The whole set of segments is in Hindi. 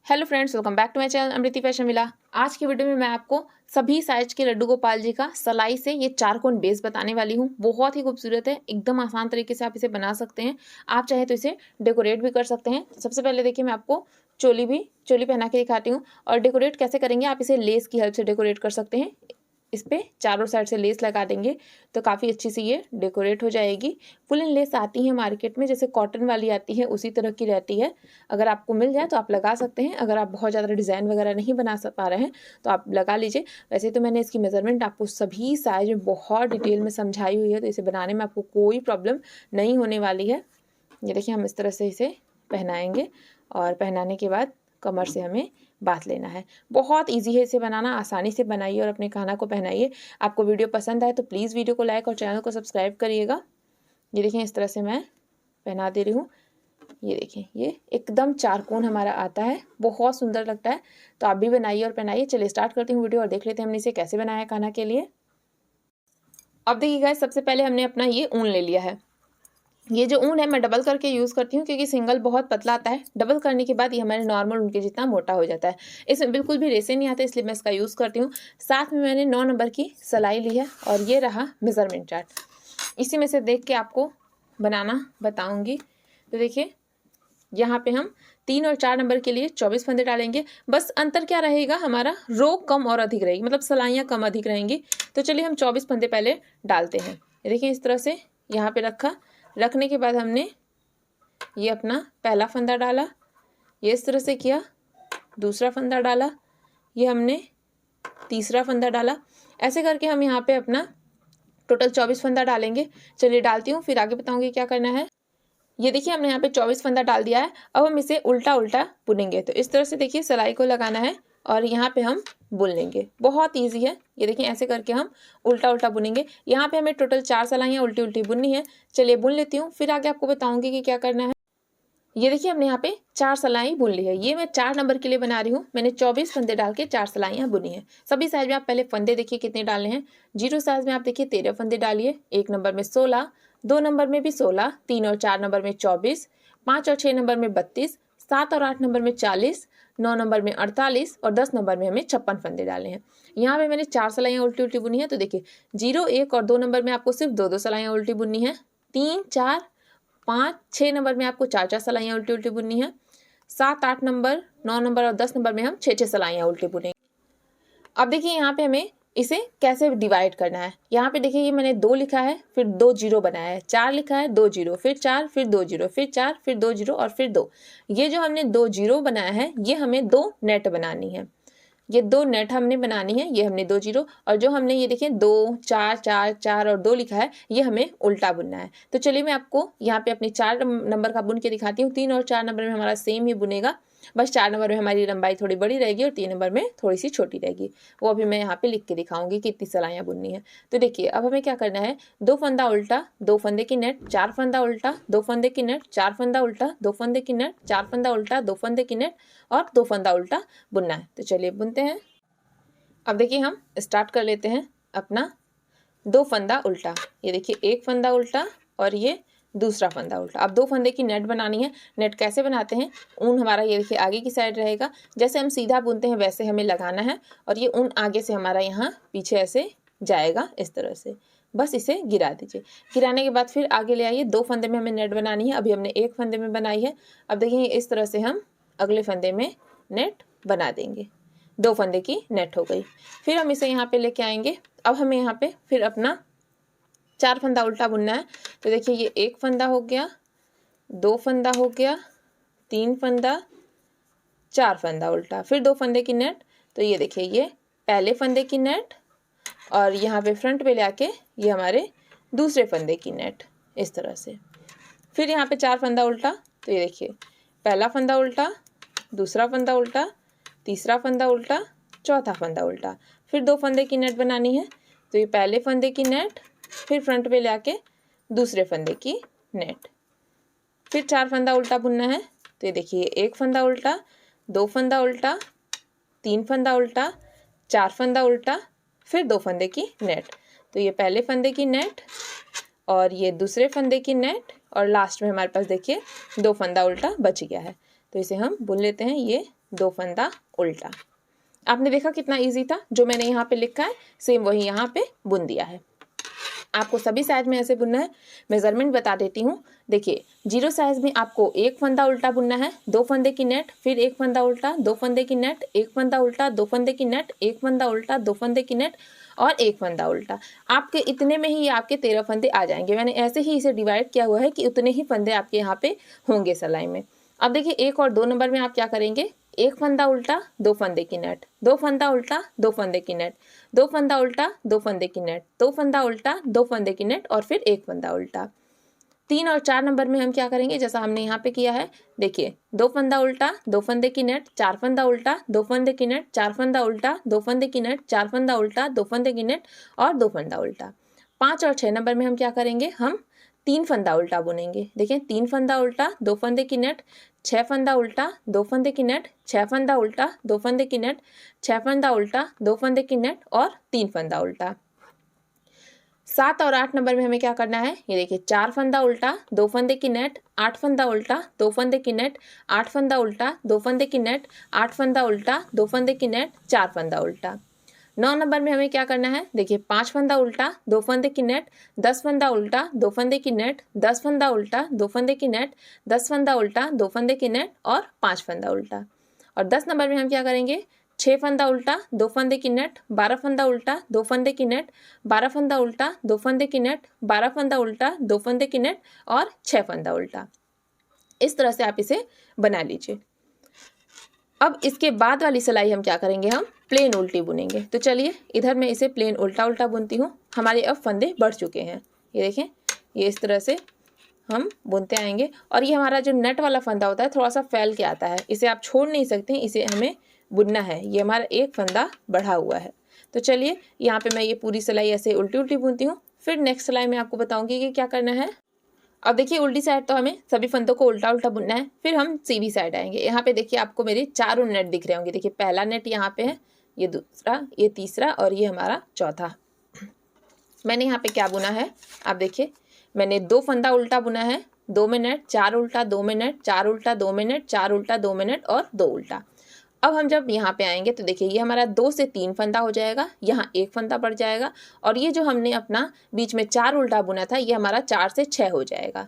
Hello friends, welcome back to my channel Amriti fashion villa. आज की वीडियो में मैं आपको सभी साइज के लड्डू गोपाल जी का सलाई से ये चारकोन बेस बताने वाली हूँ। बहुत ही खूबसूरत है, एकदम आसान तरीके से आप इसे बना सकते हैं। आप चाहे तो इसे डेकोरेट भी कर सकते हैं। सबसे पहले देखिए, मैं आपको चोली पहना के दिखाती हूँ। और डेकोरेट कैसे करेंगे, आप इसे लेस की हेल्प से डेकोरेट कर सकते हैं। इस पे चारों साइड से लेस लगा देंगे तो काफ़ी अच्छी सी ये डेकोरेट हो जाएगी। फुल इन लेस आती है मार्केट में, जैसे कॉटन वाली आती है उसी तरह की रहती है। अगर आपको मिल जाए तो आप लगा सकते हैं। अगर आप बहुत ज़्यादा डिज़ाइन वगैरह नहीं बना पा रहे हैं तो आप लगा लीजिए। वैसे तो मैंने इसकी मेजरमेंट आपको सभी साइज में बहुत डिटेल में समझाई हुई है, तो इसे बनाने में आपको कोई प्रॉब्लम नहीं होने वाली है। ये देखिए, हम इस तरह से इसे पहनाएंगे और पहनाने के बाद कमर से हमें बांध लेना है। बहुत इजी है इसे बनाना, आसानी से बनाइए और अपने खाना को पहनाइए। आपको वीडियो पसंद आए तो प्लीज़ वीडियो को लाइक और चैनल को सब्सक्राइब करिएगा। ये देखिए, इस तरह से मैं पहना दे रही हूँ। ये देखिए, ये एकदम चारकोन हमारा आता है, बहुत सुंदर लगता है। तो आप भी बनाइए और पहनाइए। चलिए स्टार्ट करती हूँ वीडियो और देख लेते हैं हमने इसे कैसे बनाया है खाना के लिए। अब देखिए गाइस, सबसे पहले हमने अपना ये ऊन ले लिया है। ये जो ऊन है मैं डबल करके यूज़ करती हूँ, क्योंकि सिंगल बहुत पतला आता है। डबल करने के बाद ये हमारे नॉर्मल ऊन के जितना मोटा हो जाता है। इसमें बिल्कुल भी रेसे नहीं आते, इसलिए मैं इसका यूज़ करती हूँ। साथ में मैंने 9 नंबर की सिलाई ली है और ये रहा मेज़रमेंट चार्ट। इसी में से देख के आपको बनाना बताऊँगी। तो देखिए, यहाँ पे हम 3 और 4 नंबर के लिए 24 फंदे डालेंगे। बस अंतर क्या रहेगा, हमारा रो कम और अधिक रहेगी, मतलब सिलाइयाँ कम अधिक रहेंगी। तो चलिए हम 24 फंदे पहले डालते हैं। ये देखिए, इस तरह से यहाँ पे रखने के बाद हमने ये अपना पहला फंदा डाला, ये इस तरह से किया, दूसरा फंदा डाला, ये हमने तीसरा फंदा डाला। ऐसे करके हम यहाँ पे अपना टोटल 24 फंदा डालेंगे। चलिए डालती हूँ, फिर आगे बताऊँगी क्या करना है। ये देखिए, हमने यहाँ पे 24 फंदा डाल दिया है। अब हम इसे उल्टा उल्टा बुनेंगे। तो इस तरह से देखिए, सिलाई को लगाना है और यहाँ पे हम बुन लेंगे। बहुत इजी है। ये देखिए, ऐसे करके हम उल्टा उल्टा बुनेंगे। यहाँ पे हमें टोटल 4 सिलाइयाँ उल्टी उल्टी बुननी है। चलिए बुन लेती हूँ, फिर आगे आपको बताऊँगी कि क्या करना है। ये देखिए, हमने यहाँ पे 4 सिलाई बुन ली है। ये मैं 4 नंबर के लिए बना रही हूँ। मैंने 24 फंदे डाल के 4 सिलाइयाँ बुनी है। सभी साइज में आप पहले फंदे देखिए कितने डालने हैं। 0 साइज में आप देखिए 13 फंदे डालिए, 1 नंबर में 16, 2 नंबर में भी 16, 3 और 4 नंबर में 24, 5 और 6 नंबर में 32, 7 और 8 नंबर में 40, 9 नंबर में 48 और 10 नंबर में हमें 56 फंदे डाले हैं। यहाँ पे मैंने 4 सिलाइयाँ उल्टी उल्टी बुनी है। तो देखिए, 0, 1 और 2 नंबर में आपको सिर्फ 2 सिलाइयाँ उल्टी बुननी है। 3, 4, 5, 6 नंबर में आपको 4 सिलाइयाँ उल्टी उल्टी बुननी है। 7, 8 नंबर, 9 नंबर और 10 नंबर में हम 6 सिलाइयाँ उल्टी बुनेंगे। अब देखिए, यहाँ पे हमें इसे कैसे डिवाइड करना है। यहाँ पे देखिए, ये मैंने 2 लिखा है, फिर 2 जीरो बनाया है, 4 लिखा है, 2 जीरो, फिर 4, फिर 2 जीरो, फिर 4, फिर 2 जीरो और फिर 2। ये जो हमने 2 जीरो बनाया है, ये हमें 2 नेट बनानी है। ये 2 नेट हमने बनानी है। ये हमने 2 जीरो, और जो हमने ये देखिए 2, 4, 4, 4 और 2 लिखा है, ये हमें उल्टा बुनना है। तो चलिए मैं आपको यहाँ पे अपने 4 नंबर का बुन के दिखाती हूँ। 3 और 4 नंबर में हमारा सेम ही बुनेगा, बस 4 नंबर में हमारी लंबाई थोड़ी बड़ी रहेगी और 3 नंबर में थोड़ी सी छोटी रहेगी। वो अभी मैं यहाँ पे लिख के दिखाऊंगी कि कितनी सिलाइयाँ बुननी है। तो देखिए, अब हमें क्या करना है। 2 फंदा उल्टा, 2 फंदे की नेट, 4 फंदा उल्टा, 2 फंदे की नेट, 4 फंदा उल्टा, 2 फंदे की नेट, 4 फंदा उल्टा, 2 फंदे की नेट और 2 फंदा उल्टा बुनना है। तो चलिए बुनते हैं। अब देखिए, हम स्टार्ट कर लेते हैं अपना 2 फंदा उल्टा। ये देखिए, 1 फंदा उल्टा और ये दूसरा फंदा उल्टा। अब 2 फंदे की नेट बनानी है। नेट कैसे बनाते हैं, ऊन हमारा ये देखिए आगे की साइड रहेगा। जैसे हम सीधा बुनते हैं वैसे हमें लगाना है, और ये ऊन आगे से हमारा यहाँ पीछे ऐसे जाएगा, इस तरह से। बस इसे गिरा दीजिए। गिराने के बाद फिर आगे ले आइए। 2 फंदे में हमें नेट बनानी है। अभी हमने 1 फंदे में बनाई है। अब देखिए, इस तरह से हम अगले फंदे में नेट बना देंगे। 2 फंदे की नेट हो गई। फिर हम इसे यहाँ पे लेके आएंगे। अब हमें यहाँ पे फिर अपना 4 फंदा उल्टा बुनना है। तो देखिए, ये 1 फंदा हो गया, 2 फंदा हो गया, 3 फंदा, 4 फंदा उल्टा, फिर 2 फंदे की नेट। तो ये देखिए, ये पहले फंदे की नेट और यहाँ पे फ्रंट पे ले आके ये हमारे दूसरे फंदे की नेट, इस तरह से। फिर यहाँ पे 4 फंदा उल्टा। तो ये देखिए, पहला फंदा उल्टा, दूसरा फंदा उल्टा, तीसरा फंदा उल्टा, चौथा फंदा उल्टा, फिर 2 फंदे की नेट बनानी है। तो ये पहले फंदे की नेट, फिर फ्रंट पे ले आके दूसरे फंदे की नेट, फिर 4 फंदा उल्टा बुनना है। तो ये देखिए, 1 फंदा उल्टा, 2 फंदा उल्टा, 3 फंदा उल्टा, 4 फंदा उल्टा, फिर 2 फंदे की नेट। तो ये पहले फंदे की नेट और ये दूसरे फंदे की नेट, और लास्ट में हमारे पास देखिए 2 फंदा उल्टा बच गया है। तो इसे हम बुन लेते हैं, ये 2 फंदा उल्टा। आपने देखा कितना इजी था, जो मैंने यहाँ पे लिखा है सेम वही यहाँ पे बुन दिया है। आपको सभी साइज में ऐसे बुनना है। मेजरमेंट बता देती हूँ। देखिए 0 साइज में आपको 1 फंदा उल्टा बुनना है, 2 फंदे की नेट, फिर 1 फंदा उल्टा, 2 फंदे की नेट, 1 फंदा उल्टा, 2 फंदे की नेट, 1 फंदा उल्टा, 2 फंदे की नेट और 1 फंदा उल्टा। आपके इतने में ही आपके 13 फंदे आ जाएंगे। मैंने ऐसे ही इसे डिवाइड किया हुआ है कि उतने ही फंदे आपके यहाँ पे होंगे सिलाई में। अब देखिए 1 और 2 नंबर में आप क्या करेंगे, 1 फंदा उल्टा, 2 फंदे की नेट, 2 फंदा उल्टा, 2 फंदे की नेट, 2 फंदा उल्टा, 2 फंदे की नेट, 2 फंदा उल्टा, 2 फंदे की नेट और फिर 1 फंदा उल्टा। 3 और 4 नंबर में हम क्या करेंगे, जैसा हमने यहाँ पे किया है। देखिए 2 फंदा उल्टा, 2 फंदे की नेट, 4 फंदा उल्टा, 2 फंदे की नेट, 4 फंदा उल्टा, 2 फंदे की नेट, 4 फंदा उल्टा, 2 फंदे की नेट और 2 फंदा उल्टा। 5 और 6 नंबर में हम क्या करेंगे, हम 3 फंदा उल्टा बुनेंगे। देखिए 3 फंदा उल्टा, 2 फंदे की नेट, 6 फंदा उल्टा, 2 फंदे की नेट, 6 फंदा उल्टा, 2 फंदे की नेट, 6 फंदा उल्टा, 2 फंदे की नेट और 3 फंदा उल्टा। 7 और 8 नंबर में हमें क्या करना है, ये देखिए 4 फंदा उल्टा, 2 फंदे की नेट, 8 फंदा उल्टा, 2 फंदे की नेट, 8 फंदा उल्टा, 2 फंदे की नेट, 8 फंदा उल्टा, 2 फंदे की नेट, 4 फंदा उल्टा। 9 नंबर में हमें क्या करना है, देखिए 5 फंदा उल्टा, 2 फंदे की नेट, 10 फंदा उल्टा, 2 फंदे की नेट, 10 फंदा उल्टा, 2 फंदे की नेट, 10 फंदा उल्टा, 2 फंदे की नेट और 5 फंदा उल्टा। और 10 नंबर में हम क्या करेंगे, 6 फंदा उल्टा, 2 फंदे की नेट, 12 फंदा उल्टा, 2 फंदे की नेट, 12 फंदा उल्टा, 2 फंदे की नेट, 12 फंदा उल्टा, 2 फंदे की नेट और 6 फंदा उल्टा। इस तरह से आप इसे बना लीजिए। अब इसके बाद वाली सिलाई हम क्या करेंगे, हम प्लेन उल्टी बुनेंगे। तो चलिए इधर मैं इसे प्लेन उल्टा उल्टा बुनती हूँ। हमारे अब फंदे बढ़ चुके हैं, ये देखें, ये इस तरह से हम बुनते आएंगे। और ये हमारा जो नेट वाला फंदा होता है थोड़ा सा फैल के आता है, इसे आप छोड़ नहीं सकते, इसे हमें बुनना है। ये हमारा एक फंदा बढ़ा हुआ है। तो चलिए यहाँ पे मैं ये पूरी सिलाई ऐसे उल्टी उल्टी बुनती हूँ, फिर नेक्स्ट सिलाई में आपको बताऊंगी कि क्या करना है। अब देखिए उल्टी साइड तो हमें सभी फंदों को उल्टा उल्टा बुनना है। फिर हम सीधी साइड आएंगे। यहाँ पे देखिए आपको मेरे चारों नेट दिख रहे होंगे। देखिए पहला नेट यहाँ पे है, ये दूसरा, ये तीसरा और ये हमारा चौथा। मैंने यहाँ पे क्या बुना है, आप देखिए मैंने 2 फंदा उल्टा बुना है, 2 में नेट, 4 उल्टा, 2 में नेट, 4 उल्टा, 2 में नेट, 4 उल्टा, 2 में नेट और 2 उल्टा। अब हम जब यहाँ पे आएंगे तो देखिए ये हमारा 2 से 3 फंदा हो जाएगा, यहाँ 1 फंदा बढ़ जाएगा और ये जो हमने अपना बीच में 4 उल्टा बुना था ये हमारा 4 से 6 हो जाएगा,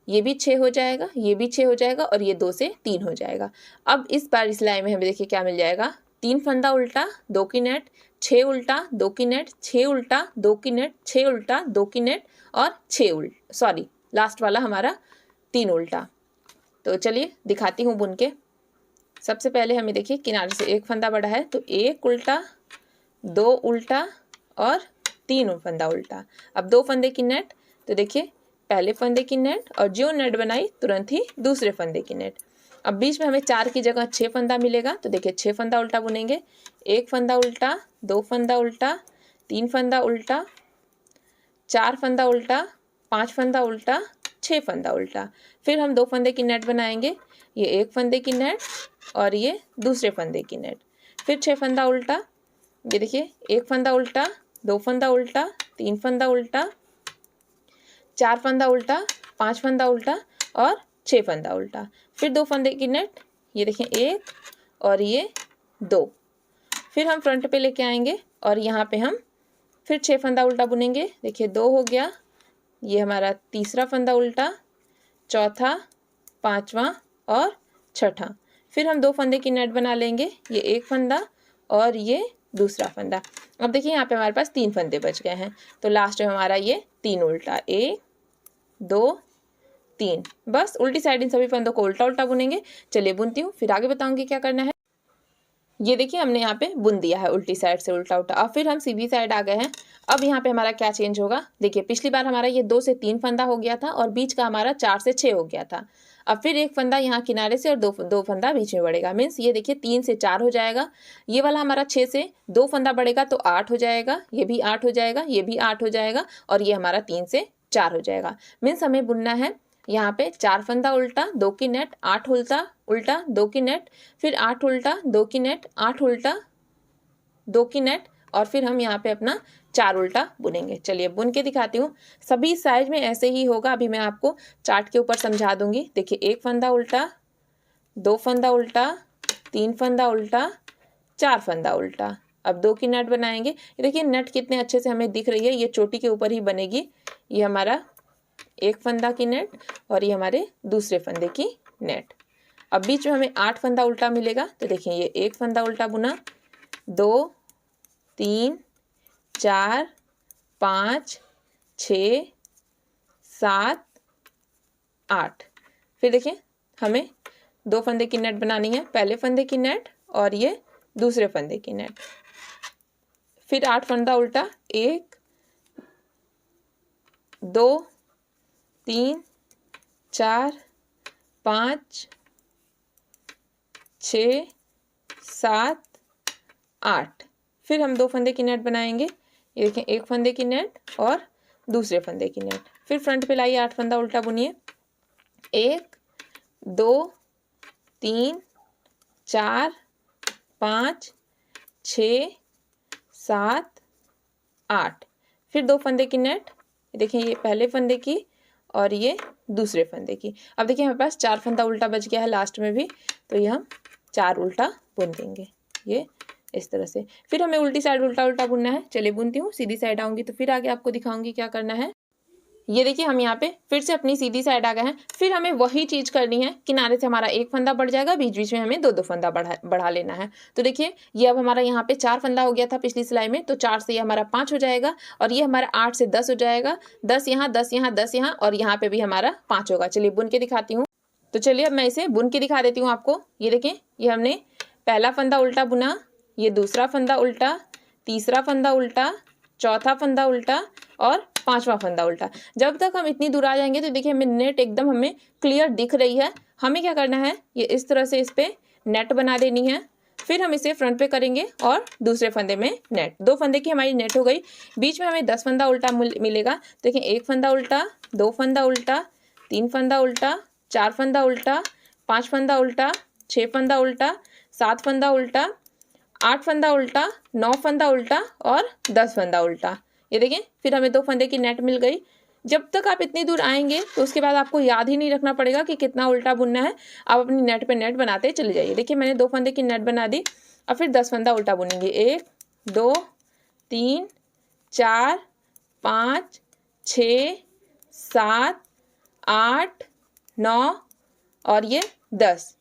ये भी 6 हो जाएगा, ये भी 6 हो जाएगा और ये 2 से 3 हो जाएगा। अब इस बार इस सिलाई में हमें देखिए क्या मिल जाएगा, 3 फंदा उल्टा, 2 की नेट, 6 उल्टा, 2 की नेट, 6 उल्टा, 2 की नेट, 6 उल्टा, 2 की नेट और 6 उल्टा, सॉरी लास्ट वाला हमारा 3 उल्टा। तो चलिए दिखाती हूँ बुन के। सबसे पहले हमें देखिए किनारे से 1 फंदा बढ़ा है तो 1 उल्टा, 2 उल्टा और 3 फंदा उल्टा। अब 2 फंदे की नेट, तो देखिए पहले फंदे की नेट और जो नेट बनाई तुरंत ही दूसरे फंदे की नेट। अब बीच में हमें 4 की जगह 6 फंदा मिलेगा तो देखिए 6 फंदा उल्टा बुनेंगे। 1 फंदा उल्टा, 2 फंदा उल्टा, 3 फंदा उल्टा, 4 फंदा उल्टा, 5 फंदा उल्टा, 6 फंदा उल्टा। फिर हम 2 फंदे की नेट बनाएंगे, ये 1 फंदे की नेट और ये दूसरे फंदे की नेट। फिर 6 फंदा उल्टा, ये देखिए 1 फंदा उल्टा, 2 फंदा उल्टा, 3 फंदा उल्टा, 4 फंदा उल्टा, 5 फंदा उल्टा और 6 फंदा उल्टा। फिर 2 फंदे की नेट, ये देखें 1 और ये 2। फिर हम फ्रंट पे लेके आएंगे और यहाँ पे हम फिर 6 फंदा उल्टा बुनेंगे। देखिए 2 हो गया, ये हमारा तीसरा फंदा उल्टा, चौथा, पांचवा और छठा। फिर हम 2 फंदे की नेट बना लेंगे, ये 1 फंदा और ये दूसरा फंदा। अब देखिए यहाँ पे हमारे पास 3 फंदे बच गए हैं तो लास्ट में हमारा ये 3 उल्टा, 1 2 3। बस उल्टी साइड इन सभी फंदों को उल्टा उल्टा बुनेंगे। चलिए बुनती हूँ, फिर आगे बताऊंगी क्या करना है। ये देखिए हमने यहाँ पे बुन दिया है उल्टी साइड से उल्टा उल्टा। अब फिर हम सीधी साइड आ गए हैं। अब यहाँ पे हमारा क्या चेंज होगा, देखिए पिछली बार हमारा ये 2 से 3 फंदा हो गया था और बीच का हमारा 4 से 6 हो गया था। अब फिर 1 फंदा यहाँ किनारे से और 2 फंदा बीच में बढ़ेगा, मीन्स ये देखिए 3 से 4 हो जाएगा। ये वाला हमारा 6 से 2 फंदा बढ़ेगा तो 8 हो जाएगा, ये भी 8 हो जाएगा, ये भी 8 हो जाएगा और ये हमारा 3 से 4 हो जाएगा। मीन्स हमें बुनना है यहाँ पे 4 फंदा उल्टा, 2 की नेट, 8 उल्टा उल्टा, 2 की नेट, फिर 8 उल्टा, 2 की नेट, 8 उल्टा, 2 की नेट और फिर हम यहाँ पे अपना 4 उल्टा बुनेंगे। चलिए बुन के दिखाती हूँ। सभी साइज में ऐसे ही होगा, अभी मैं आपको चार्ट के ऊपर समझा दूंगी। देखिए 1 फंदा उल्टा, 2 फंदा उल्टा, 3 फंदा उल्टा, 4 फंदा उल्टा। अब 2 की नेट बनाएंगे। ये देखिए नेट कितने अच्छे से हमें दिख रही है, ये चोटी के ऊपर ही बनेगी। ये हमारा एक फंदा की नेट और ये हमारे दूसरे फंदे की नेट। अब बीच में हमें 8 फंदा उल्टा मिलेगा। तो देखिए ये एक फंदा उल्टा बुना, 2 3 4 5 6 7 8। फिर देखिए हमें 2 फंदे की नेट बनानी है, पहले फंदे की नेट और ये दूसरे फंदे की नेट। फिर 8 फंदा उल्टा, 1 2 3 4 5 6 7 8। फिर हम 2 फंदे की नेट बनाएंगे। ये देखें एक फंदे की नेट और दूसरे फंदे की नेट। फिर फ्रंट पे लाइए, 8 फंदा उल्टा बुनिए, 1 2 3 4 5 6 7 8। फिर 2 फंदे की नेट, देखें ये पहले फंदे की और ये दूसरे फंदे की। अब देखिए हमारे पास 4 फंदा उल्टा बच गया है लास्ट में भी, तो ये हम 4 उल्टा बुन देंगे, ये इस तरह से। फिर हमें उल्टी साइड उल्टा उल्टा बुनना है। चलिए बुनती हूँ, सीधी साइड आऊंगी तो फिर आगे आपको दिखाऊंगी क्या करना है। ये देखिए हम यहाँ पे फिर से अपनी सीधी साइड आ गए हैं। फिर हमें वही चीज करनी है, किनारे से हमारा एक फंदा बढ़ जाएगा, बीच बीच में हमें 2 फंदा बढ़ा लेना है। तो देखिए ये अब हमारा यहाँ पे 4 फंदा हो गया था पिछली सिलाई में, तो 4 से ये हमारा 5 हो जाएगा और ये हमारा 8 से 10 हो जाएगा। 10 यहाँ, 10 यहाँ, 10 यहाँ और यहाँ पे भी हमारा 5 होगा। चलिए बुन के दिखाती हूँ। तो चलिए अब मैं इसे बुन के दिखा देती हूँ आपको। ये देखें ये हमने पहला फंदा उल्टा बुना, ये दूसरा फंदा उल्टा, तीसरा फंदा उल्टा, चौथा फंदा उल्टा और 5वां फंदा उल्टा। जब तक हम इतनी दूर आ जाएंगे तो देखिए हमें नेट एकदम हमें क्लियर दिख रही है। हमें क्या करना है, ये इस तरह से इस पे नेट बना देनी है। फिर हम इसे फ्रंट पे करेंगे और दूसरे फंदे में नेट। 2 फंदे की हमारी नेट हो गई। बीच में हमें 10 फंदा उल्टा मिलेगा। देखिए एक फंदा उल्टा, 2 फंदा उल्टा, 3 फंदा उल्टा, 4 फंदा उल्टा, 5 फंदा उल्टा, 6 फंदा उल्टा, 7 फंदा उल्टा, 8 फंदा उल्टा, 9 फंदा उल्टा और 10 फंदा उल्टा। ये देखें फिर हमें 2 फंदे की नेट मिल गई। जब तक आप इतनी दूर आएंगे तो उसके बाद आपको याद ही नहीं रखना पड़ेगा कि कितना उल्टा बुनना है। आप अपनी नेट पे नेट बनाते चले जाइए। देखिए मैंने 2 फंदे की नेट बना दी। अब फिर 10 फंदा उल्टा बुनेंगे, 1 2 3 4 5 6 7 8 9 और ये 10।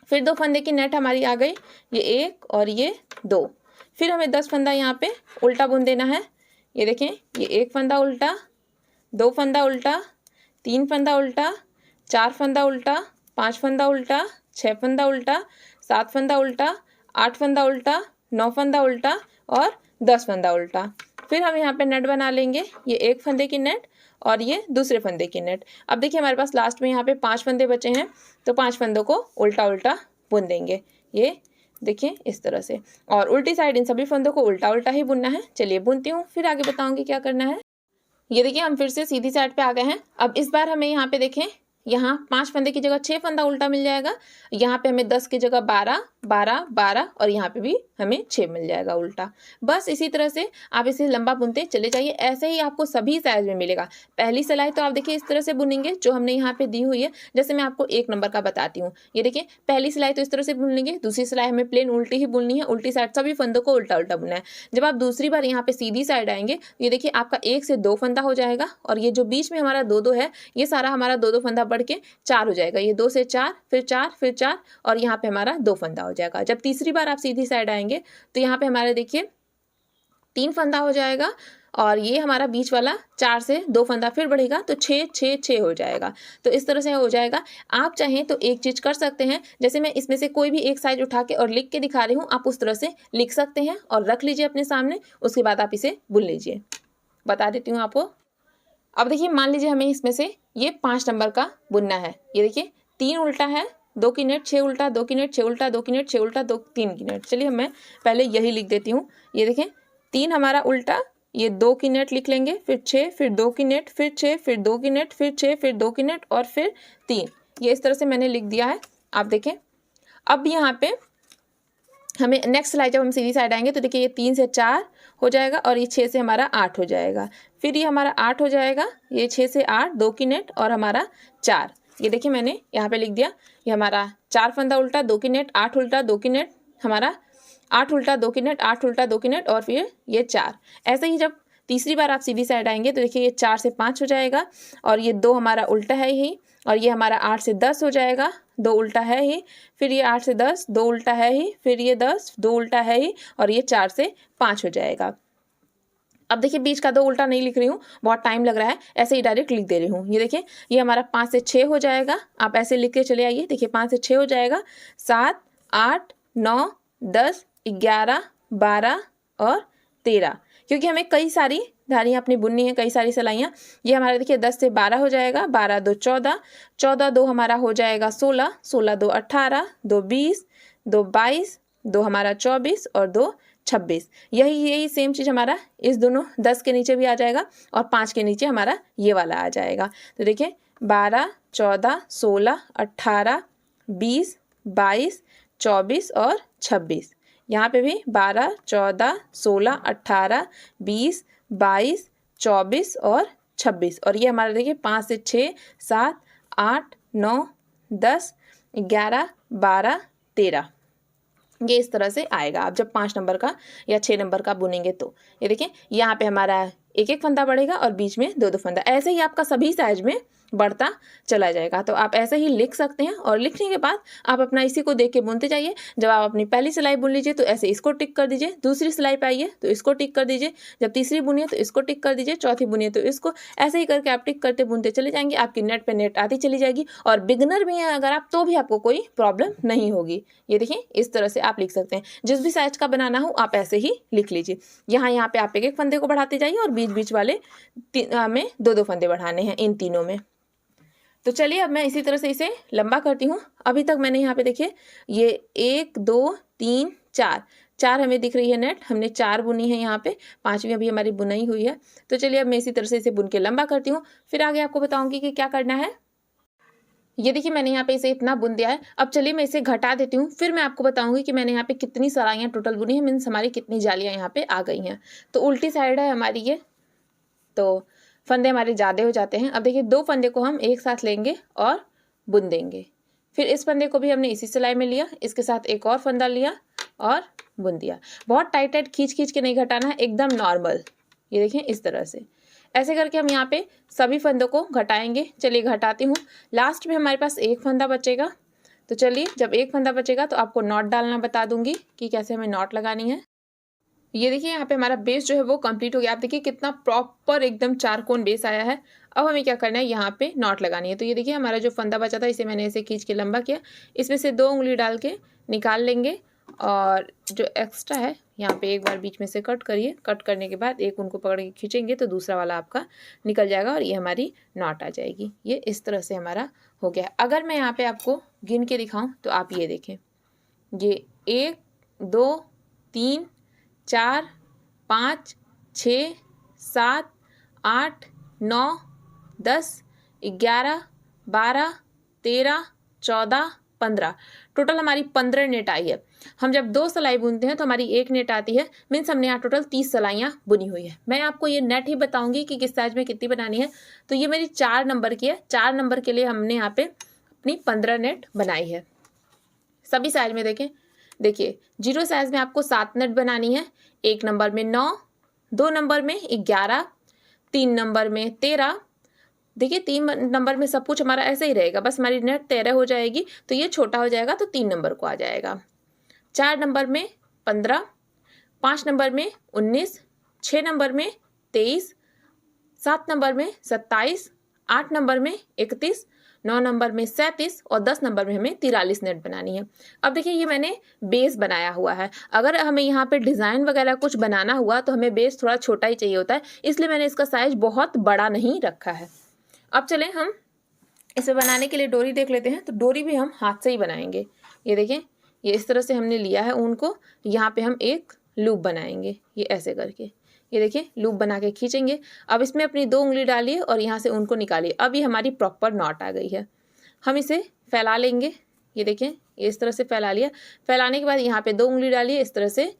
फिर 2 फंदे की नेट हमारी आ गई, ये 1 और ये 2। फिर हमें 10 फंदा यहाँ पे उल्टा बुन देना है। ये देखें ये 1 फंदा उल्टा, 2 फंदा उल्टा, 3 फंदा उल्टा, 4 फंदा उल्टा, 5 फंदा उल्टा, 6 फंदा उल्टा, 7 फंदा उल्टा, 8 फंदा उल्टा, 9 फंदा उल्टा और 10 फंदा उल्टा। फिर हम यहाँ पे नेट बना लेंगे, ये 1 फंदे की नेट और ये दूसरे फंदे की नेट। अब देखिए हमारे पास लास्ट में यहाँ पे 5 फंदे बचे हैं, तो 5 फंदों को उल्टा उल्टा बुन देंगे। ये देखिए इस तरह से, और उल्टी साइड इन सभी फंदों को उल्टा उल्टा ही बुनना है। चलिए बुनती हूँ, फिर आगे बताऊंगी क्या करना है। ये देखिए हम फिर से सीधी साइड पे आ गए हैं। अब इस बार हमें यहाँ पे देखें, यहाँ 5 फंदे की जगह 6 फंदा उल्टा मिल जाएगा। यहाँ पे हमें 10 की जगह 12 12 12 और यहाँ पे भी हमें 6 मिल जाएगा उल्टा। बस इसी तरह से आप इसे लंबा बुनते चले जाइए। ऐसे ही आपको सभी साइज में मिलेगा। पहली सिलाई तो आप देखिए इस तरह से बुनेंगे जो हमने यहाँ पे दी हुई है। जैसे मैं आपको 1 नंबर का बताती हूँ। ये देखिए पहली सिलाई तो इस तरह से बुन लेंगे, दूसरी सिलाई हमें प्लेन उल्टी ही बुननी है, उल्टी साइड सभी फंदों को उल्टा उल्टा बुनना है। जब आप दूसरी बार यहाँ पे सीधी साइड आएंगे, ये देखिए आपका 1 से 2 फंदा हो जाएगा और ये जो बीच में हमारा 2 2 है, ये सारा हमारा 2 2 फंदा बढ़ के 4 हो जाएगा। ये 2 से 4, फिर 4, फिर 4 और यहाँ पे हमारा 2 फंदा हो जाएगा। जब तीसरी बार आप सीधी साइड आएंगे तो यहाँ पे हमारे देखिए 3 फंदा हो जाएगा और ये हमारा बीच वाला 4 से 2 फंदा फिर बढ़ेगा तो 6 6 6 हो जाएगा। तो इस तरह से हो जाएगा। आप चाहें तो एक चीज कर सकते हैं, जैसे मैं इसमें से कोई भी एक साइज उठा के और लिख के दिखा रही हूँ, आप उस तरह से लिख सकते हैं और रख लीजिए अपने सामने। उसके बाद आप इसे बुन लीजिए। बता देती हूँ आपको। अब देखिए मान लीजिए हमें इसमें से ये 5 नंबर का बुनना है। ये देखिए 3 उल्टा है, 2 की नेट, 6 उल्टा, 2 की नेट, 6 उल्टा, 2 की नेट, 6 उल्टा, 2 3 की नेट। चलिए मैं पहले यही लिख देती हूँ। ये देखें 3 हमारा उल्टा, ये 2 की नेट लिख लेंगे, फिर 6, फिर 2 की नेट, फिर 6, फिर 2 की नेट, फिर 6, फिर 2 की नेट और फिर 3। ये इस तरह से मैंने लिख दिया है। आप देखें अब यहाँ पे हमें नेक्स्ट सिलाई जब हम सीधी साइड आएंगे तो देखिए ये 3 से 4 हो जाएगा और ये 6 से हमारा 8 हो जाएगा। फिर ये हमारा 8 हो जाएगा, ये 6 से 8, 2 की नेट और हमारा 4। ये देखिए मैंने यहाँ पे लिख दिया, ये हमारा 4 फंदा उल्टा 2 की नेट, 8 उल्टा 2 की नेट, हमारा 8 उल्टा 2 की नेट, 8 उल्टा 2 की नेट और फिर ये 4। ऐसे ही जब तीसरी बार आप सीधी साइड आएंगे तो देखिए ये 4 से 5 हो जाएगा और ये 2 हमारा उल्टा है ही, और ये हमारा 8 से 10 हो जाएगा, 2 उल्टा है ही, फिर ये 8 से 10 2 उल्टा है ही, फिर ये 10 2 उल्टा है ही, और ये 4 से 5 हो जाएगा। अब देखिए बीच का 2 उल्टा नहीं लिख रही हूँ, बहुत टाइम लग रहा है, ऐसे ही डायरेक्ट लिख दे रही हूँ। ये देखिए ये हमारा 5 से 6 हो जाएगा, आप ऐसे लिख के चले आइए। देखिए 5 से 6 हो जाएगा, 7 8 9 10 11 12 और 13, क्योंकि हमें कई सारी धारियाँ अपनी बुननी है, कई सारी सिलाइयाँ। ये हमारा देखिए 10 से 12 हो जाएगा, 12 2 14, 14 2 हमारा हो जाएगा 16, 16 2 18, 2 20, 2 22, 2 हमारा 24 और 2 26। यही सेम चीज़ हमारा इस दोनों 10 के नीचे भी आ जाएगा और 5 के नीचे हमारा ये वाला आ जाएगा। तो देखिए 12 14 16 18 20 22 24 और 26। यहाँ पे भी 12 14 16 18 20 22 24 और 26, और ये हमारा देखिए 5 से 6 7 8 9 10 11 12 13, ये इस तरह से आएगा। आप जब 5 नंबर का या 6 नंबर का बुनेंगे तो ये देखिए यहाँ पे हमारा एक एक फंदा बढ़ेगा और बीच में 2 2 फंदा, ऐसे ही आपका सभी साइज में बढ़ता चला जाएगा। तो आप ऐसे ही लिख सकते हैं, और लिखने के बाद आप अपना इसी को देख के बुनते जाइए। जब आप अपनी पहली सिलाई बुन लीजिए तो ऐसे इसको टिक कर दीजिए, दूसरी सिलाई पे आइए तो इसको टिक कर दीजिए, जब तीसरी बुनिए तो इसको टिक कर दीजिए, चौथी बुनिए तो इसको, ऐसे ही करके आप टिक करते बुनते चले जाएंगे। आपकी नेट पे नेट आती चली जाएगी, और बिगनर भी हैं अगर आप तो भी आपको कोई प्रॉब्लम नहीं होगी। ये देखिए इस तरह से आप लिख सकते हैं, जिस भी साइज का बनाना हो आप ऐसे ही लिख लीजिए। यहाँ पे आप एक एक फंदे को बढ़ाते जाइए और बीच बीच वाले में 2 2 फंदे बढ़ाने हैं इन तीनों में। तो चलिए अब मैं इसी तरह से इसे लंबा करती हूँ। अभी तक मैंने यहाँ पे देखिए ये 1 2 3 4 हमें दिख रही है नेट, हमने 4 बुनी है, यहाँ पे 5वीं अभी हमारी बुनाई हुई है। तो चलिए अब मैं इसी तरह से इसे बुन के लंबा करती हूँ, फिर आगे आपको बताऊंगी कि क्या करना है। ये देखिए मैंने यहाँ पे इसे इतना बुन दिया है। अब चलिए मैं इसे घटा देती हूँ, फिर मैं आपको बताऊंगी कि मैंने यहाँ पे कितनी सिलाइयाँ टोटल बुनी है, मीन्स हमारी कितनी जालियाँ यहाँ पे आ गई हैं। तो उल्टी साइड है हमारी ये, तो फंदे हमारे ज़्यादा हो जाते हैं। अब देखिए 2 फंदे को हम एक साथ लेंगे और बुन देंगे, फिर इस फंदे को भी हमने इसी सिलाई में लिया, इसके साथ एक और फंदा लिया और बुन दिया। बहुत टाइट टाइट खींच के नहीं घटाना है, एकदम नॉर्मल। ये देखिए इस तरह से, ऐसे करके हम यहाँ पे सभी फंदों को घटाएंगे। चलिए घटाती हूँ। लास्ट में हमारे पास एक फंदा बचेगा, तो चलिए जब एक फंदा बचेगा तो आपको नॉट डालना बता दूंगी कि कैसे हमें नॉट लगानी है। ये देखिए यहाँ पे हमारा बेस जो है वो कंप्लीट हो गया। आप देखिए कितना प्रॉपर एकदम 4 कोण बेस आया है। अब हमें क्या करना है, यहाँ पे नॉट लगानी है। तो ये देखिए हमारा जो फंदा बचा था इसे मैंने ऐसे खींच के लंबा किया, इसमें से 2 उंगली डाल के निकाल लेंगे, और जो एक्स्ट्रा है यहाँ पे एक बार बीच में से कट करिए। कट करने के बाद एक उनको पकड़ के खींचेंगे तो दूसरा वाला आपका निकल जाएगा और ये हमारी नॉट आ जाएगी। ये इस तरह से हमारा हो गया। अगर मैं यहाँ पे आपको गिन के दिखाऊँ तो आप ये देखें, ये 1 2 3 4 5 6 7 8 9 10 11 12 13 14 15, टोटल हमारी 15 नेट आई है। हम जब 2 सिलाई बुनते हैं तो हमारी 1 नेट आती है, मीन्स हमने यहाँ टोटल 30 सिलाइयाँ बुनी हुई है। मैं आपको ये नेट ही बताऊंगी कि किस साइज में कितनी बनानी है। तो ये मेरी 4 नंबर की है, 4 नंबर के लिए हमने यहाँ पे अपनी 15 नेट बनाई है। सभी साइज में देखें, देखिए 0 साइज में आपको 7 नेट बनानी है, 1 नंबर में 9, 2 नंबर में 11, 3 नंबर में 13। देखिए 3 नंबर में सब कुछ हमारा ऐसे ही रहेगा, बस हमारी नेट 13 हो जाएगी तो ये छोटा हो जाएगा तो 3 नंबर को आ जाएगा। 4 नंबर में 15, 5 नंबर में 19, 6 नंबर में 23, 7 नंबर में 27, 8 नंबर में 31, 9 नंबर में 37 और 10 नंबर में हमें 43 नेट बनानी है। अब देखिए ये मैंने बेस बनाया हुआ है। अगर हमें यहाँ पे डिज़ाइन वगैरह कुछ बनाना हुआ तो हमें बेस थोड़ा छोटा ही चाहिए होता है, इसलिए मैंने इसका साइज बहुत बड़ा नहीं रखा है। अब चलें हम इसे बनाने के लिए डोरी देख लेते हैं। तो डोरी भी हम हाथ से ही बनाएंगे। ये देखें, ये इस तरह से हमने लिया है ऊन को, यहाँ पे हम एक लूप बनाएंगे, ये ऐसे करके। ये देखिए लूप बना के खींचेंगे। अब इसमें अपनी 2 उंगली डालिए और यहाँ से ऊन को निकालिए। अब ये हमारी प्रॉपर नॉट आ गई है। हम इसे फैला लेंगे। ये देखें, ये इस तरह से फैला लिया। फैलाने के बाद यहाँ पे 2 उंगली डालिए, इस तरह से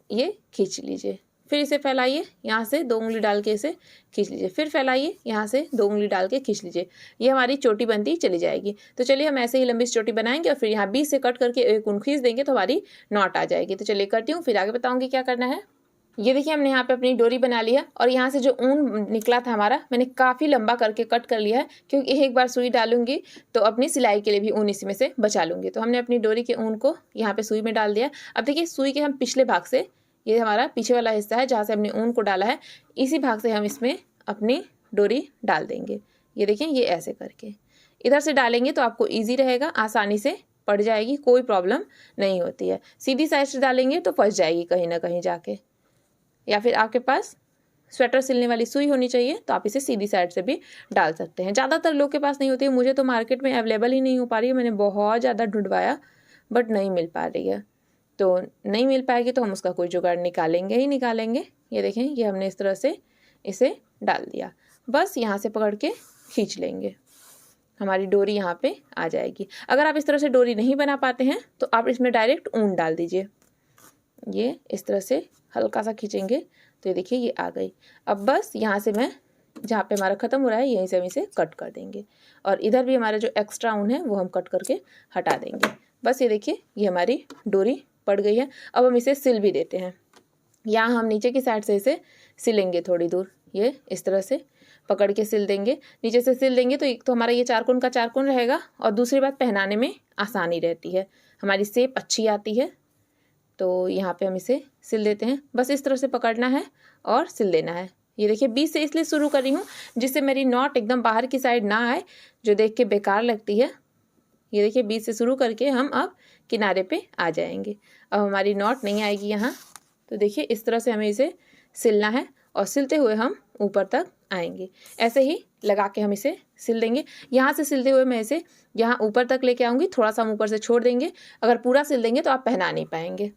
ये खींच लीजिए। फिर इसे फैलाइए, यहाँ से 2 उंगली डाल के इसे खींच लीजिए, फिर फैलाइए, यहाँ से 2 उंगली डाल के खींच लीजिए। ये हमारी चोटी बनती चली जाएगी। तो चलिए हम ऐसे ही लंबी चोटी बनाएंगे और फिर यहाँ बीच से कट करके एक ऊन खींच देंगे तो हमारी नॉट आ जाएगी। तो चलिए करती हूँ, फिर आगे बताऊँगी क्या करना है। ये देखिए हमने यहाँ पे अपनी डोरी बना ली है और यहाँ से जो ऊन निकला था हमारा, मैंने काफ़ी लंबा करके कट कर लिया है, क्योंकि एक बार सुई डालूंगी तो अपनी सिलाई के लिए भी ऊन इसी में से बचा लूँगी। तो हमने अपनी डोरी के ऊन को यहाँ पे सुई में डाल दिया। अब देखिए सुई के हम पिछले भाग से, ये हमारा पीछे वाला हिस्सा है जहाँ से हमने ऊन को डाला है, इसी भाग से हम इसमें अपनी डोरी डाल देंगे। ये देखिए ये ऐसे करके इधर से डालेंगे तो आपको ईजी रहेगा, आसानी से पड़ जाएगी, कोई प्रॉब्लम नहीं होती है। सीधी साइड से डालेंगे तो फंस जाएगी कहीं ना कहीं जाके, या फिर आपके पास स्वेटर सिलने वाली सुई होनी चाहिए तो आप इसे सीधी साइड से भी डाल सकते हैं। ज़्यादातर लोग के पास नहीं होती है, मुझे तो मार्केट में अवेलेबल ही नहीं हो पा रही है। मैंने बहुत ज़्यादा ढूंढवाया बट नहीं मिल पा रही है, तो नहीं मिल पाएगी तो हम उसका कोई जुगाड़ निकालेंगे ही निकालेंगे। ये देखें ये हमने इस तरह से इसे डाल दिया, बस यहाँ से पकड़ के खींच लेंगे, हमारी डोरी यहाँ पे आ जाएगी। अगर आप इस तरह से डोरी नहीं बना पाते हैं तो आप इसमें डायरेक्ट ऊन डाल दीजिए। ये इस तरह से हल्का सा खींचेंगे तो ये देखिए ये आ गई। अब बस यहाँ से मैं जहाँ पे हमारा ख़त्म हो रहा है यहीं से हम इसे कट कर देंगे और इधर भी हमारा जो एक्स्ट्रा ऊन है वो हम कट करके हटा देंगे। बस ये देखिए ये हमारी डोरी पड़ गई है। अब हम इसे सिल भी देते हैं। यहाँ हम नीचे की साइड से इसे सिलेंगे थोड़ी दूर, ये इस तरह से पकड़ के सिल देंगे। नीचे से सिल देंगे तो एक तो हमारा ये चारकोन का चारकोन रहेगा और दूसरी बात पहनाने में आसानी रहती है, हमारी शेप अच्छी आती है। तो यहाँ पे हम इसे सिल देते हैं, बस इस तरह से पकड़ना है और सिल देना है। ये देखिए बीच से इसलिए शुरू कर रही हूँ जिससे मेरी नॉट एकदम बाहर की साइड ना आए, जो देख के बेकार लगती है। ये देखिए बीच से शुरू करके हम अब किनारे पे आ जाएंगे। अब हमारी नॉट नहीं आएगी यहाँ। तो देखिए इस तरह से हमें इसे सिलना है और सिलते हुए हम ऊपर तक आएंगे। ऐसे ही लगा के हम इसे सिल देंगे। यहाँ से सिलते हुए मैं इसे यहाँ ऊपर तक लेके आऊँगी, थोड़ा सा हम ऊपर से छोड़ देंगे। अगर पूरा सिल देंगे तो आप पहना नहीं पाएंगे।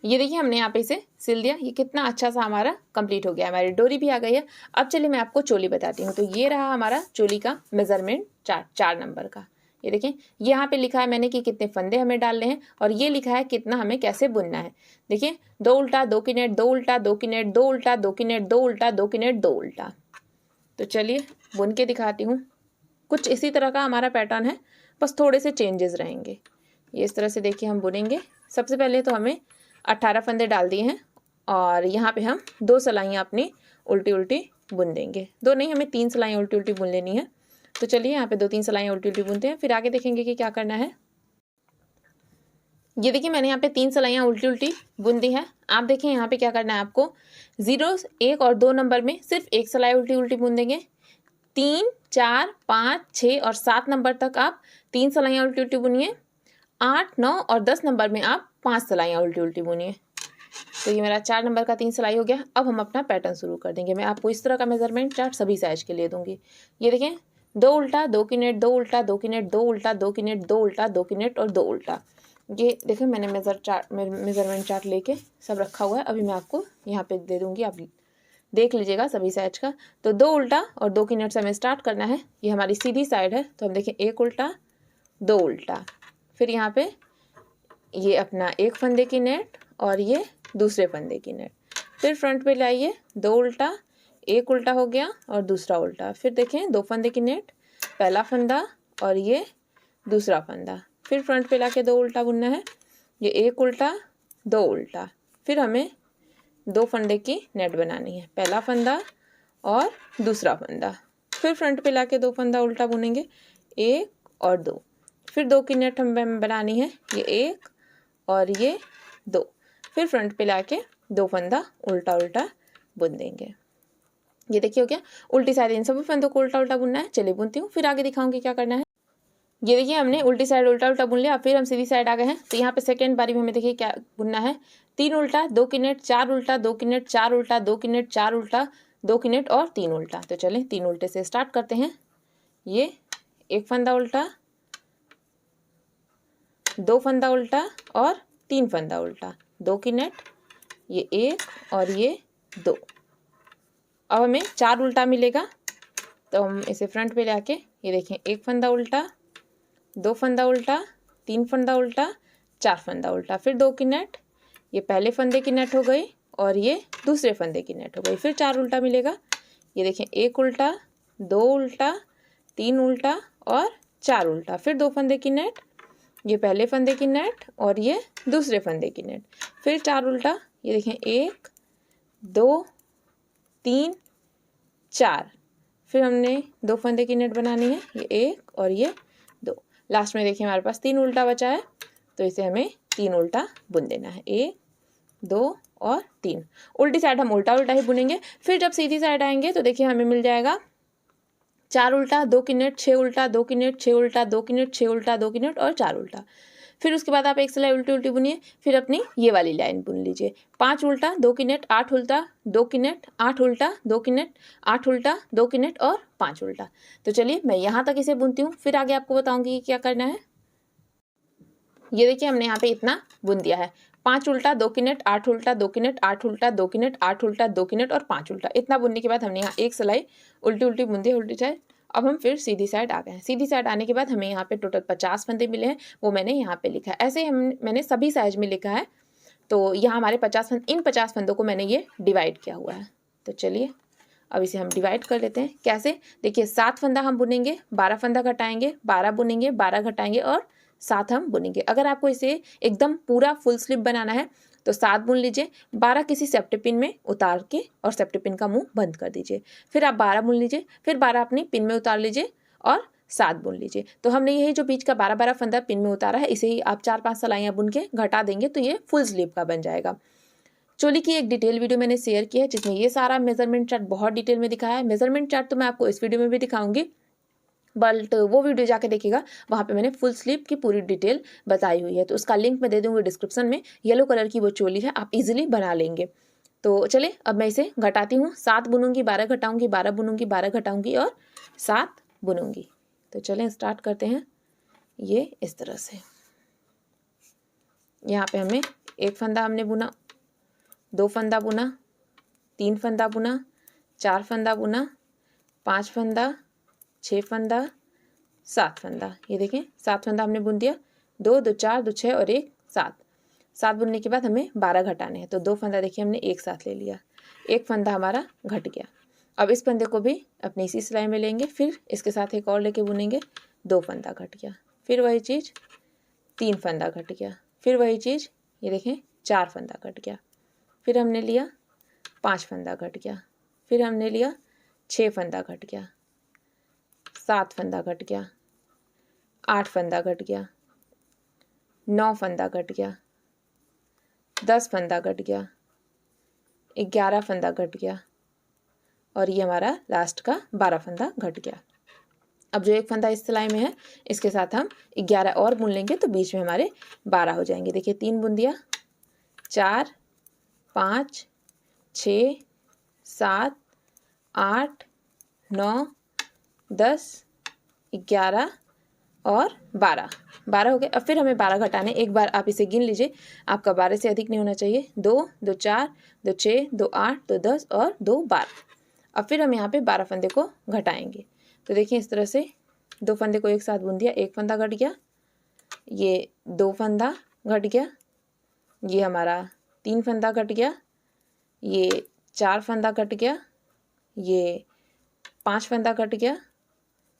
ये देखिए हमने यहाँ पे इसे सिल दिया। ये कितना अच्छा सा हमारा कंप्लीट हो गया, हमारी डोरी भी आ गई है। अब चलिए मैं आपको चोली बताती हूँ। तो ये रहा हमारा चोली का मेजरमेंट चार्ट 4 नंबर का। ये देखें यहाँ पे लिखा है मैंने कि कितने फंदे हमें डालने हैं और ये लिखा है कितना हमें कैसे बुनना है। देखिए 2 उल्टा 2 की नेट, 2 उल्टा 2 की नेट, 2 उल्टा 2 की नेट, 2 उल्टा 2 की नेट, 2 उल्टा। तो चलिए बुन के दिखाती हूँ। कुछ इसी तरह का हमारा पैटर्न है, बस थोड़े से चेंजेस रहेंगे। ये इस तरह से देखिए हम बुनेंगे। सबसे पहले तो हमें 18 फंदे डाल दिए हैं और यहाँ पे हम 2 सिलाइयाँ अपनी उल्टी उल्टी बुन देंगे। 2 नहीं, हमें 3 सिलाइयाँ उल्टी उल्टी बुन लेनी है। तो चलिए यहाँ पे 2-3 सिलाइयाँ उल्टी उल्टी बुनते हैं, फिर आगे देखेंगे कि क्या करना है। ये देखिए मैंने यहाँ पे 3 सिलाइयाँ उल्टी उल्टी बुन दी है। आप देखें यहाँ पे क्या करना है आपको, 0, 1 और 2 नंबर में सिर्फ 1 सिलाई उल्टी उल्टी बुन देंगे। 3, 4, 5, 6 और 7 नंबर तक आप 3 सिलाइयाँ उल्टी उल्टी बुनिए। 8, 9 और 10 नंबर में आप 5 सिलाइयाँ उल्टी उल्टी बुनिए। तो ये मेरा 4 नंबर का 3 सिलाई हो गया। अब हम अपना पैटर्न शुरू कर देंगे। मैं आपको इस तरह का मेजरमेंट चार्ट सभी साइज के लिए दूंगी। ये देखें 2 उल्टा 2 की नेट, 2 उल्टा 2 की नेट, 2 उल्टा 2 की नेट, 2 उल्टा 2 की नेट और 2 उल्टा। ये देखें मैंने मेजरमेंट चार्ट लेके सब रखा हुआ है। अभी मैं आपको यहाँ पे दे दूंगी, आप देख लीजिएगा सभी साइज का। तो 2 उल्टा और 2 की नेट से हमें स्टार्ट करना है। ये हमारी सीधी साइड है तो हम देखें 1 उल्टा 2 उल्टा, फिर यहाँ पे ये अपना 1 फंदे की नेट और ये दूसरे फंदे की नेट, फिर फ्रंट पे लाइए 2 उल्टा, 1 उल्टा हो गया और दूसरा उल्टा, फिर देखें 2 फंदे की नेट, पहला फंदा और ये दूसरा फंदा, फिर फ्रंट पे लाके 2 उल्टा बुनना है। ये 1 उल्टा 2 उल्टा, फिर हमें 2 फंदे की नेट बनानी है, पहला फंदा और दूसरा फंदा, फिर फ्रंट पे लाके 2 फंदा उल्टा बुनेंगे, 1 और 2, फिर 2 की नेट हमें बनानी है, ये 1 और ये 2, फिर फ्रंट पे लाके 2 फंदा उल्टा उल्टा बुन देंगे। ये देखिए हो गया। उल्टी साइड इन सभी फंदों को उल्टा उल्टा बुनना है। चलिए बुनती हूँ, फिर आगे दिखाऊंगी क्या करना है। ये देखिए हमने उल्टी साइड उल्टा उल्टा बुन लिया, फिर हम सीधी साइड आ गए हैं। तो यहाँ पे सेकेंड बारी में हमें देखिए क्या बुनना है, 3 उल्टा 2 की नेट, 4 उल्टा 2 की नेट, 4 उल्टा 2 की नेट, 4 उल्टा 2 की नेट और 3 उल्टा। तो चलें 3 उल्टे से स्टार्ट करते हैं। ये 1 फंदा उल्टा, 2 फंदा उल्टा और 3 फंदा उल्टा, 2 की नेट, ये 1 और ये 2। अब हमें 4 उल्टा मिलेगा तो हम इसे फ्रंट पे लाके ये देखें 1 फंदा उल्टा, 2 फंदा उल्टा, 3 फंदा उल्टा, 4 फंदा उल्टा, फिर 2 की नेट, ये पहले फंदे की नेट हो गई और ये दूसरे फंदे की नेट हो गई। फिर 4 उल्टा मिलेगा, ये देखें 1 उल्टा, 2 उल्टा, 3 उल्टा और 4 उल्टा। फिर 2 फंदे की नेट, ये पहले फंदे की नेट और ये दूसरे फंदे की नेट। फिर 4 उल्टा, ये देखें 1 2 3 4। फिर हमने 2 फंदे की नेट बनानी है, ये 1 और ये 2। लास्ट में देखिए हमारे पास 3 उल्टा बचा है, तो इसे हमें 3 उल्टा बुन देना है, 1 2 और 3। उल्टी साइड हम उल्टा उल्टा ही बुनेंगे। फिर जब सीधी साइड आएंगे तो देखिए हमें मिल जाएगा 4 उल्टा, 2 की नेट, 6 उल्टा, 2 की नेट, 6 उल्टा, 2 की नेट, 6 उल्टा, 2 की नेट और 4 उल्टा। फिर उसके बाद आप एक सिलाई उल्टी उल्टी बुनिए, फिर अपनी ये वाली लाइन बुन लीजिए। 5 उल्टा, 2 की नेट, 8 उल्टा, 2 की नेट, 8 उल्टा, 2 की नेट, 8 उल्टा, 2 की नेट और 5 उल्टा। तो चलिए मैं यहाँ तक इसे बुनती हूँ, फिर आगे आपको बताऊँगी कि क्या करना है। ये देखिए हमने यहाँ पे इतना बुन दिया है, 5 उल्टा, 2 की नेट, 8 उल्टा, 2 की नेट, 8 उल्टा, 2 की नेट, 8 उल्टा, 2 की नेट और 5 उल्टा। इतना बुनने के बाद हमने यहाँ एक सिलाई उल्टी उल्टी बुन दी, उल्टी साइड। अब हम फिर सीधी साइड आ गए हैं। सीधी साइड आने के बाद हमें यहाँ पे टोटल 50 फंदे मिले हैं, वो मैंने यहाँ पे लिखा है। ऐसे ही मैंने सभी साइज में लिखा है, तो यहाँ हमारे 50 फंदे, इन 50 फंदों को मैंने ये डिवाइड किया हुआ है। तो चलिए अब इसे हम डिवाइड कर लेते हैं। कैसे, देखिए 7 फंदा हम बुनेंगे, 12 फंदा घटाएंगे, 12 बुनेंगे, 12 घटाएंगे और 7 हम बुनेंगे। अगर आपको इसे एकदम पूरा फुल स्लिप बनाना है तो 7 बुन लीजिए, 12 किसी सेफ्टी पिन में उतार के और सेफ्टी पिन का मुंह बंद कर दीजिए। फिर आप 12 बुन लीजिए, फिर 12 अपनी पिन में उतार लीजिए और 7 बुन लीजिए। तो हमने यही जो बीच का 12-12 फंदा पिन में उतारा है, इसे ही आप 4-5 सिलाइयाँ बुन के घटा देंगे तो ये फुल स्लीव का बन जाएगा। चोली की एक डिटेल वीडियो मैंने शेयर की है जिसमें ये सारा मेजरमेंट चार्ट बहुत डिटेल में दिखाया है। मेजरमेंट चार्ट तो मैं आपको इस वीडियो में भी दिखाऊंगी, बट वो वीडियो जाके देखिएगा, वहाँ पे मैंने फुल स्लीव की पूरी डिटेल बताई हुई है, तो उसका लिंक मैं दे दूँगी डिस्क्रिप्शन में। येलो कलर की वो चोली है, आप इजीली बना लेंगे। तो चले अब मैं इसे घटाती हूँ, 7 बुनूंगी, 12 घटाऊंगी, 12 बुनूंगी, 12 घटाऊंगी और 7 बुनूंगी। तो चलें स्टार्ट करते हैं। ये इस तरह से यहाँ पे हमें 1 फंदा हमने बुना, 2 फंदा बुना, 3 फंदा बुना, 4 फंदा बुना, 5 फंदा, 6 फंदा, 7 फंदा। ये देखें 7 फंदा हमने बुन दिया, 2 2 4 2 6 और 1 7। 7 बुनने के बाद हमें 12 घटाने हैं, तो 2 फंदा देखिए हमने एक साथ ले लिया, 1 फंदा हमारा घट गया। अब इस फंदे को भी अपनी इसी सिलाई में लेंगे, फिर इसके साथ एक और लेके बुनेंगे, 2 फंदा घट गया, फिर वही चीज़ 3 फंदा घट गया, फिर वही चीज़ ये देखें 4 फंदा घट गया, फिर हमने लिया 5 फंदा घट गया, फिर हमने लिया 6 फंदा घट गया, 7 फंदा घट गया, 8 फंदा घट गया, 9 फंदा घट गया, 10 फंदा घट गया, 11 फंदा घट गया और ये हमारा लास्ट का 12 फंदा घट गया। अब जो 1 फंदा इस सिलाई में है, इसके साथ हम 11 और बुन लेंगे तो बीच में हमारे 12 हो जाएंगे। देखिए 3 बुन दिया, 4 5 6 7 8 9 10 11 और 12 हो गए। अब फिर हमें 12 घटाने, एक बार आप इसे गिन लीजिए, आपका 12 से अधिक नहीं होना चाहिए। 2 2 4 2 6 2 8 2 10 और 2 12। अब फिर हम यहाँ पे 12 फंदे को घटाएंगे। तो देखिए इस तरह से 2 फंदे को एक साथ बुन दिया, 1 फंदा घट गया, ये 2 फंदा घट गया, ये हमारा 3 फंदा घट गया, ये 4 फंदा घट गया, ये 5 फंदा घट गया,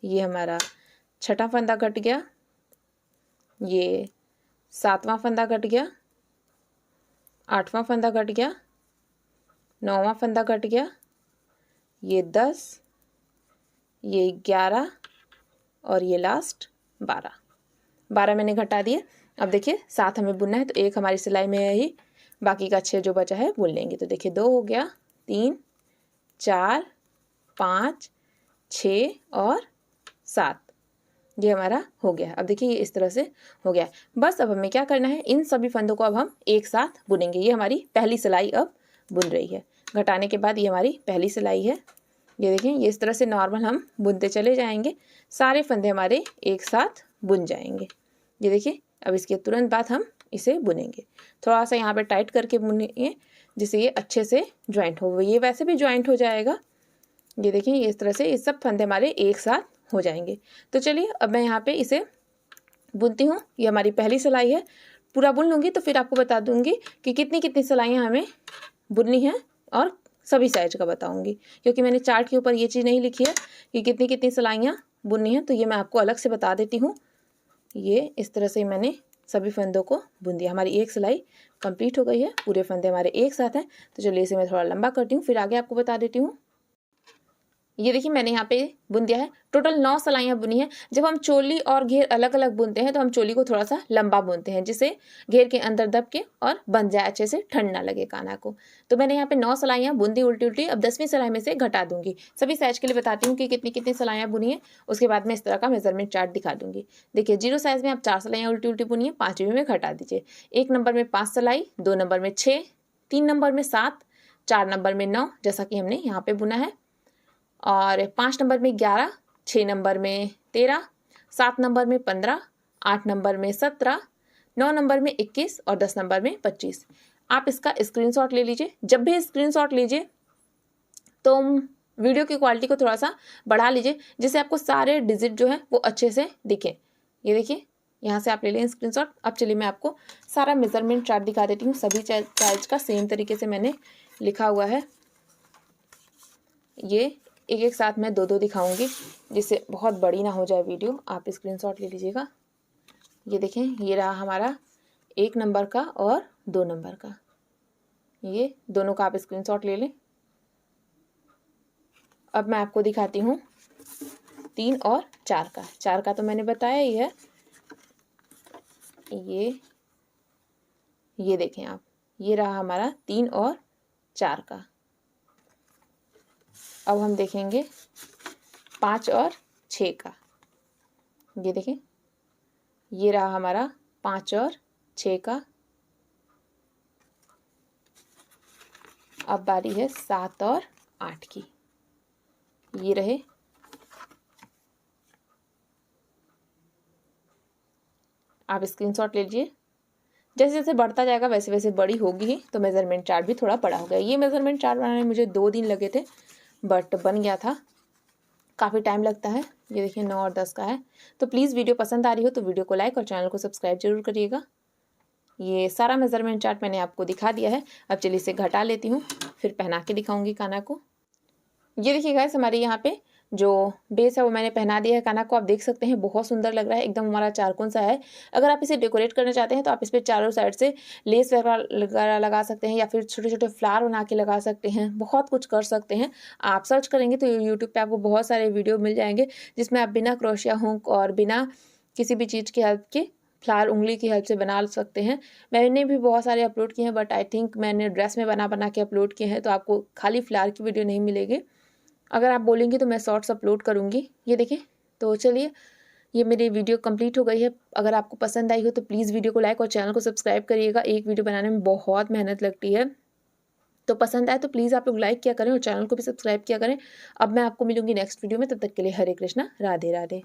ये हमारा 6ठा फंदा घट गया, ये 7वां फंदा घट गया, 8वां फंदा घट गया, 9वां फंदा घट गया, ये 10, ये 11 और ये लास्ट 12 मैंने घटा दिए। अब देखिए 7 हमें बुनना है, तो 1 हमारी सिलाई में है ही, बाकी का 6 जो बचा है बुन लेंगे। तो देखिए 2 हो गया, 3 4 5 6 और 7, ये हमारा हो गया। अब देखिए ये इस तरह से हो गया। बस अब हमें क्या करना है, इन सभी फंदों को अब हम एक साथ बुनेंगे। ये हमारी पहली सिलाई अब बुन रही है, घटाने के बाद ये हमारी पहली सिलाई है। ये देखें ये इस तरह से नॉर्मल हम बुनते चले जाएंगे, सारे फंदे हमारे एक साथ बुन जाएंगे। ये देखिए अब इसके तुरंत बाद हम इसे बुनेंगे, थोड़ा सा यहाँ पे टाइट करके बुनेंगे जिससे ये अच्छे से ज्वाइंट हो। ये वैसे भी ज्वाइंट हो जाएगा। ये देखें ये इस तरह से ये सब फंदे हमारे एक साथ हो जाएंगे। तो चलिए अब मैं यहाँ पे इसे बुनती हूँ। ये हमारी पहली सिलाई है, पूरा बुन लूँगी तो फिर आपको बता दूँगी कि कितनी कितनी सिलाइयाँ हमें बुननी है और सभी साइज का बताऊंगी, क्योंकि मैंने चार्ट के ऊपर ये चीज़ नहीं लिखी है कि कितनी कितनी सिलाइयाँ बुननी है, तो ये मैं आपको अलग से बता देती हूँ। ये इस तरह से मैंने सभी फंदों को बुन दिया। हमारी एक सिलाई कंप्लीट हो गई है, पूरे फंदे हमारे एक साथ हैं। तो चलिए इसे मैं थोड़ा लंबा करती हूँ, फिर आगे आपको बता देती हूँ। ये देखिए मैंने यहाँ पे बुन दिया है, टोटल 9 सिलाइयाँ बुनी है। जब हम चोली और घेर अलग अलग बुनते हैं तो हम चोली को थोड़ा सा लंबा बुनते हैं, जिससे घेर के अंदर दब के और बन जाए, अच्छे से ठंड ना लगे काना को। तो मैंने यहाँ पे 9 सिलाइयाँ बुन दी उल्टी उल्टी। अब 10वीं सिलाई में से घटा दूंगी। सभी साइज के लिए बताती हूँ कि कितनी कितनी सिलाइयाँ बुनी है, उसके बाद मैं इस तरह का मेजरमेंट चार्ट दिखा दूंगी। देखिए 0 साइज में आप 4 सिलाइयाँ उल्टी उल्टी बुनी है, 5वीं में घटा दीजिए। 1 नंबर में 5 सिलाई, 2 नंबर में 6, 3 नंबर में 7, 4 नंबर में 9, जैसा कि हमने यहाँ पे बुना है, और 5 नंबर में 11, 6 नंबर में 13, 7 नंबर में 15, 8 नंबर में 17, 9 नंबर में 21 और 10 नंबर में 25। आप इसका स्क्रीनशॉट ले लीजिए। जब भी स्क्रीनशॉट लीजिए तो वीडियो की क्वालिटी को थोड़ा सा बढ़ा लीजिए, जिससे आपको सारे डिजिट जो है वो अच्छे से दिखें। ये देखिए यहाँ से आप ले लें स्क्रीनशॉट। अब चलिए मैं आपको सारा मेजरमेंट चार्ट दिखा देती हूँ। सभी साइज का सेम तरीके से मैंने लिखा हुआ है। ये एक एक साथ मैं 2-2 दिखाऊंगी, जिससे बहुत बड़ी ना हो जाए वीडियो। आप स्क्रीनशॉट ले लीजिएगा। ये देखें, ये रहा हमारा 1 नंबर का और 2 नंबर का। ये दोनों का आप स्क्रीनशॉट ले लें। अब मैं आपको दिखाती हूँ 3 और 4 का। 4 का तो मैंने बताया ही है। ये देखें आप, ये रहा हमारा 3 और 4 का। अब हम देखेंगे 5 और 6 का। ये देखें, ये रहा हमारा 5 और 6 का। अब बारी है 7 और 8 की। ये रहे। आप स्क्रीनशॉट ले लीजिए। जैसे जैसे बढ़ता जाएगा वैसे वैसे बड़ी होगी ही, तो मेजरमेंट चार्ट भी थोड़ा बड़ा हो गया। ये मेजरमेंट चार्ट बनाने में मुझे 2 दिन लगे थे, बट बन गया था। काफ़ी टाइम लगता है। ये देखिए 9 और 10 का है। तो प्लीज़ वीडियो पसंद आ रही हो तो वीडियो को लाइक और चैनल को सब्सक्राइब जरूर करिएगा। ये सारा मेजरमेंट चार्ट मैंने आपको दिखा दिया है। अब चलिए इसे घटा लेती हूँ, फिर पहना के दिखाऊंगी काना को। ये देखिए गाइस, हमारे यहाँ पे जो बेस है वो मैंने पहना दिया है काना को। आप देख सकते हैं बहुत सुंदर लग रहा है, एकदम हमारा चारकोन सा है। अगर आप इसे डेकोरेट करना चाहते हैं तो आप इस पर चारों साइड से लेस वगैरह लगा सकते हैं, या फिर छोटे छोटे फ्लावर बना के लगा सकते हैं। बहुत कुछ कर सकते हैं। आप सर्च करेंगे तो यूट्यूब पे आपको बहुत सारे वीडियो मिल जाएंगे, जिसमें आप बिना क्रोशिया हुक और बिना किसी भी चीज़ की हेल्प के फ्लावर उंगली की हेल्प से बना सकते हैं। मैंने भी बहुत सारे अपलोड किए हैं, बट आई थिंक मैंने ड्रेस में बना के अपलोड किए हैं, तो आपको खाली फ्लावर की वीडियो नहीं मिलेगी। अगर आप बोलेंगे तो मैं शॉर्ट्स अपलोड करूँगी। ये देखिए, तो चलिए ये मेरी वीडियो कंप्लीट हो गई है। अगर आपको पसंद आई हो तो प्लीज़ वीडियो को लाइक और चैनल को सब्सक्राइब करिएगा। एक वीडियो बनाने में बहुत मेहनत लगती है, तो पसंद आए तो प्लीज़ आप लोग लाइक किया करें और चैनल को भी सब्सक्राइब किया करें। अब मैं आपको मिलूंगी नेक्स्ट वीडियो में। तब तक के लिए हरे कृष्णा, राधे राधे।